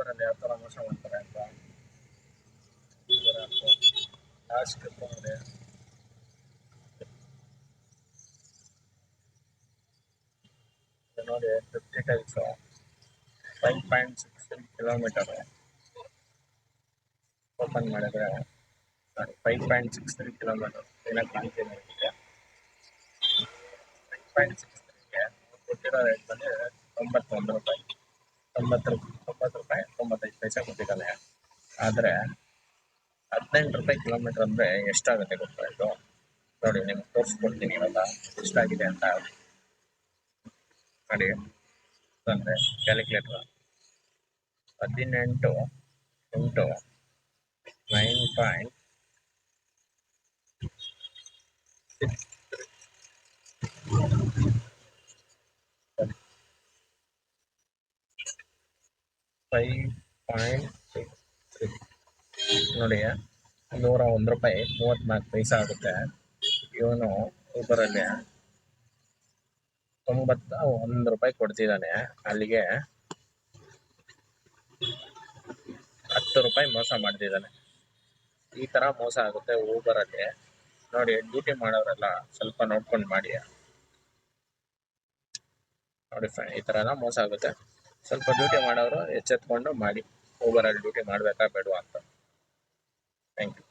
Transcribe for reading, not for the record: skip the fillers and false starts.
ಊಬರಲ್ಲಿ ಯಾವ ಥರ ಮೋಸ ಮಾಡ್ತಾರೆ ಅಂತ ಲಾಸ್ಟ್ ನೋಡಿ. ನೋಡಿ 50 ಟೈಲ್ಸ್ 5.6 ಕಿಲೋಮೀಟರ್ ಓಪನ್ ಮಾಡಿದ್ರೆ ನೋಡಿ 5.63 ಕಿಲೋಮೀಟರ್ ಏನಕ್ಕೆ ಕಾಣ್ತೀನಿ ನಿಮಗೆ. 5.63ಗೆ ಕೊಟ್ಟಿರೋ ರೇಟ್ ಬಂದು 91 ರೂಪಾಯಿ 90 ರೂಪಾಯಿ 95 ಪೈಸೆ ಕೊಟ್ಟಿದ್ದಾನೆ. ಆದರೆ 18 ರೂಪಾಯಿ ಕಿಲೋಮೀಟರ್ ಅಂದರೆ ಎಷ್ಟಾಗುತ್ತೆ ಗೊತ್ತಾ ಇದು? ನೋಡಿ ನಿಮ್ಗೆ ತೋರಿಸ್ಕೊಡ್ತೀನಿ ಇವಾಗ ಎಷ್ಟಾಗಿದೆ ಅಂತ ನೋಡಿ. ಅಂದರೆ ಕ್ಯಾಲ್ಕುಲೇಟರ್ 18 ಇಂಟು 9.5 ನೋಡಿ 101 ರೂಪಾಯಿ 34 ಪೈಸೆ ಆಗುತ್ತೆ. ಇವನು ಊಬರಲ್ಲಿ 91 ರೂಪಾಯಿ ಕೊಡ್ತಿದ್ದಾನೆ, ಅಲ್ಲಿಗೆ 10 ರೂಪಾಯಿ ಮೋಸ ಮಾಡ್ತಿದ್ದಾನೆ. ಈ ಥರ ಮೋಸ ಆಗುತ್ತೆ ಊಬರಲ್ಲಿ. ನೋಡಿ ಡ್ಯೂಟಿ ಮಾಡೋರೆಲ್ಲ ಸ್ವಲ್ಪ ನೋಡ್ಕೊಂಡು ಮಾಡಿ ನೋಡಿ ಫ್ರೆಂಡ್, ಈ ಥರ ಎಲ್ಲ ಮೋಸ ಆಗುತ್ತೆ. ಸ್ವಲ್ಪ ಡ್ಯೂಟಿ ಮಾಡೋರು ಎಚ್ಚೆತ್ಕೊಂಡು ಮಾಡಿ. ಊಬರಲ್ಲಿ ಡ್ಯೂಟಿ ಮಾಡಬೇಕಾ ಬೇಡವಾ ಅಂತ. Thank you.